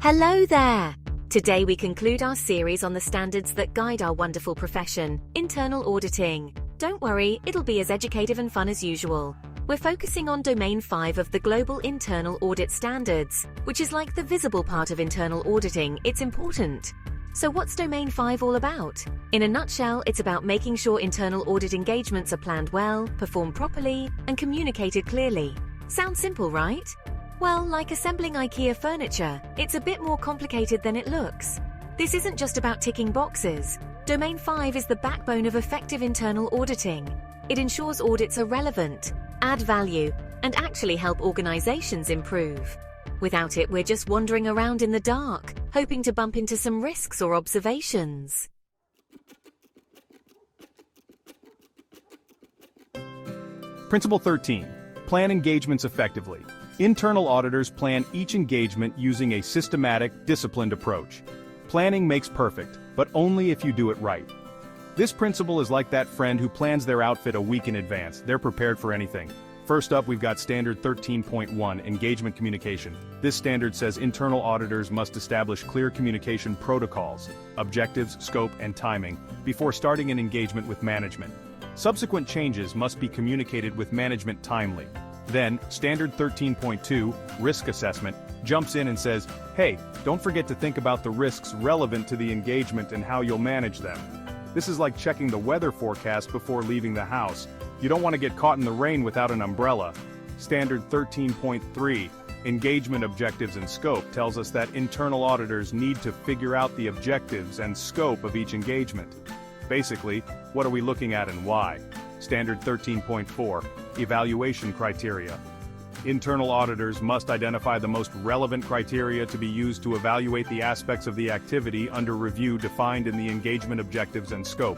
Hello there! Today we conclude our series on the standards that guide our wonderful profession, internal auditing. Don't worry, it'll be as educative and fun as usual. We're focusing on Domain 5 of the Global Internal Audit Standards, which is like the visible part of internal auditing. It's important. So what's Domain 5 all about? In a nutshell, it's about making sure internal audit engagements are planned well, performed properly, and communicated clearly. Sounds simple, right? Well, like assembling IKEA furniture, it's a bit more complicated than it looks. This isn't just about ticking boxes. Domain 5 is the backbone of effective internal auditing. It ensures audits are relevant, add value, and actually help organizations improve. Without it, we're just wandering around in the dark, hoping to bump into some risks or observations. Principle 13. Plan engagements effectively. Internal auditors plan each engagement using a systematic, disciplined approach. Planning makes perfect, but only if you do it right. This principle is like that friend who plans their outfit a week in advance. They're prepared for anything. First up, we've got Standard 13.1, Engagement Communication. This standard says internal auditors must establish clear communication protocols, objectives, scope, and timing before starting an engagement with management. Subsequent changes must be communicated with management timely. Then, Standard 13.2, Risk Assessment, jumps in and says, hey, don't forget to think about the risks relevant to the engagement and how you'll manage them. This is like checking the weather forecast before leaving the house. You don't want to get caught in the rain without an umbrella. Standard 13.3, Engagement Objectives and Scope, tells us that internal auditors need to figure out the objectives and scope of each engagement. Basically, what are we looking at and why? Standard 13.4, Evaluation Criteria. Internal auditors must identify the most relevant criteria to be used to evaluate the aspects of the activity under review defined in the engagement objectives and scope.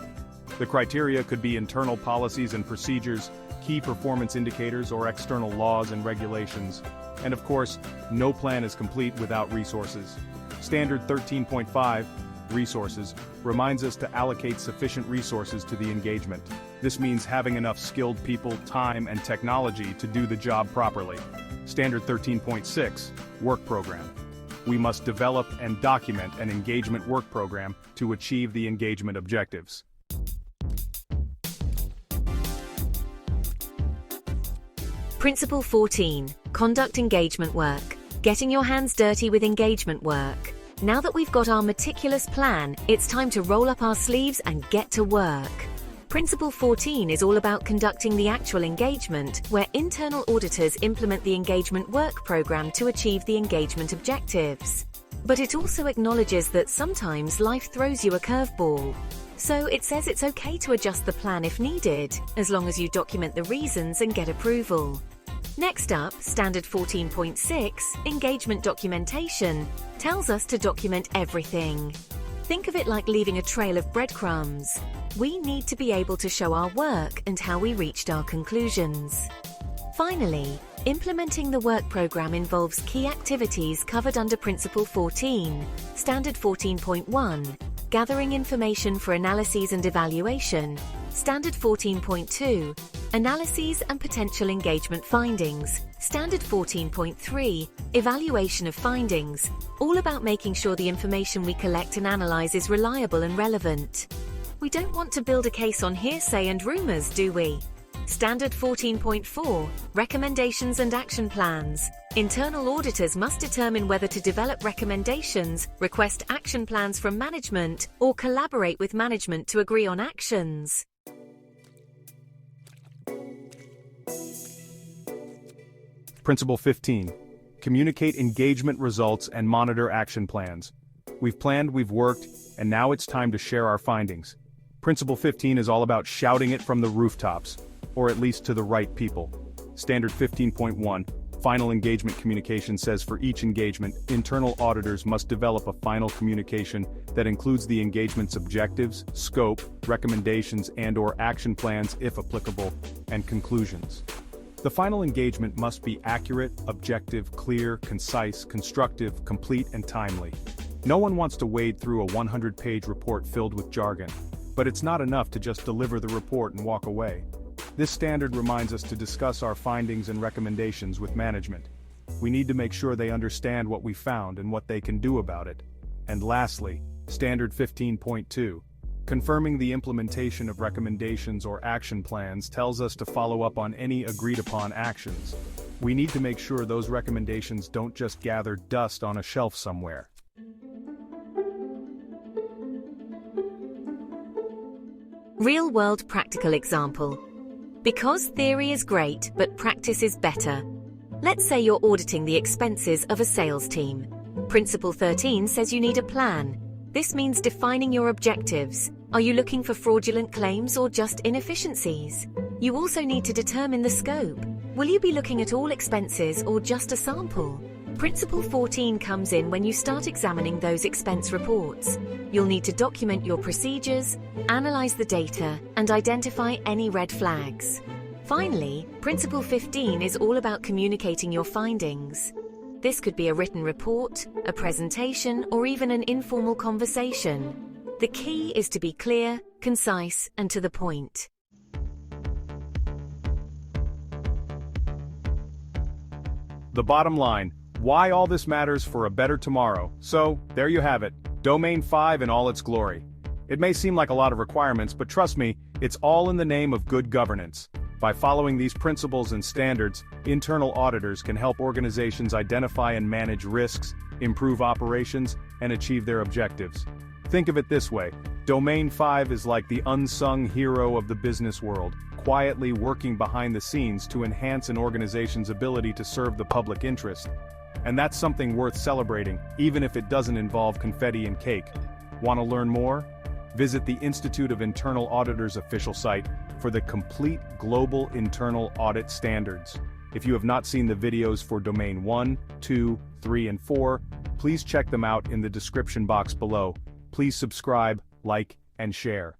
The criteria could be internal policies and procedures, key performance indicators, or external laws and regulations. And of course, no plan is complete without resources. Standard 13.5, Resources, reminds us to allocate sufficient resources to the engagement. This means having enough skilled people, time, and technology to do the job properly. Standard 13.6, Work Program. We must develop and document an engagement work program to achieve the engagement objectives. Principle 14. Conduct engagement work. Getting your hands dirty with engagement work. Now that we've got our meticulous plan, it's time to roll up our sleeves and get to work. Principle 14 is all about conducting the actual engagement, where internal auditors implement the engagement work program to achieve the engagement objectives. But it also acknowledges that sometimes life throws you a curveball. So it says it's okay to adjust the plan if needed, as long as you document the reasons and get approval. Next up, Standard 14.6, Engagement Documentation, tells us to document everything. Think of it like leaving a trail of breadcrumbs. We need to be able to show our work and how we reached our conclusions. Finally, implementing the work program involves key activities covered under Principle 14, Standard 14.1, Gathering information for analyses and evaluation, Standard 14.2, Analyses and potential engagement findings, Standard 14.3, Evaluation of findings, all about making sure the information we collect and analyze is reliable and relevant. We don't want to build a case on hearsay and rumors, do we? Standard 14.4, Recommendations and Action Plans. Internal auditors must determine whether to develop recommendations, request action plans from management, or collaborate with management to agree on actions. Principle 15. Communicate engagement results and monitor action plans. We've planned, we've worked, and now it's time to share our findings. Principle 15 is all about shouting it from the rooftops, or at least to the right people. Standard 15.1, Final Engagement Communication says for each engagement, internal auditors must develop a final communication that includes the engagement's objectives, scope, recommendations and/or action plans if applicable, and conclusions. The final engagement must be accurate, objective, clear, concise, constructive, complete, and timely. No one wants to wade through a 100-page report filled with jargon, but it's not enough to just deliver the report and walk away. This standard reminds us to discuss our findings and recommendations with management. We need to make sure they understand what we found and what they can do about it. And lastly, Standard 15.2. Confirming the implementation of recommendations or action plans tells us to follow up on any agreed-upon actions. We need to make sure those recommendations don't just gather dust on a shelf somewhere. Real-world practical example. Because theory is great, but practice is better. Let's say you're auditing the expenses of a sales team. Principle 13 says you need a plan. This means defining your objectives. Are you looking for fraudulent claims or just inefficiencies? You also need to determine the scope. Will you be looking at all expenses or just a sample? Principle 14 comes in when you start examining those expense reports. You'll need to document your procedures, analyze the data, and identify any red flags. Finally, Principle 15 is all about communicating your findings. This could be a written report, a presentation, or even an informal conversation. The key is to be clear, concise, and to the point. The bottom line, why all this matters for a better tomorrow. So, there you have it, Domain 5 in all its glory. It may seem like a lot of requirements, but trust me, it's all in the name of good governance. By following these principles and standards, internal auditors can help organizations identify and manage risks, improve operations, and achieve their objectives. Think of it this way, Domain 5 is like the unsung hero of the business world, quietly working behind the scenes to enhance an organization's ability to serve the public interest. And that's something worth celebrating, even if it doesn't involve confetti and cake. Want to learn more? Visit the Institute of Internal Auditors official site for the complete Global Internal Audit Standards. If you have not seen the videos for Domain 1, 2, 3, and 4, please check them out in the description box below. Please subscribe, like, and share.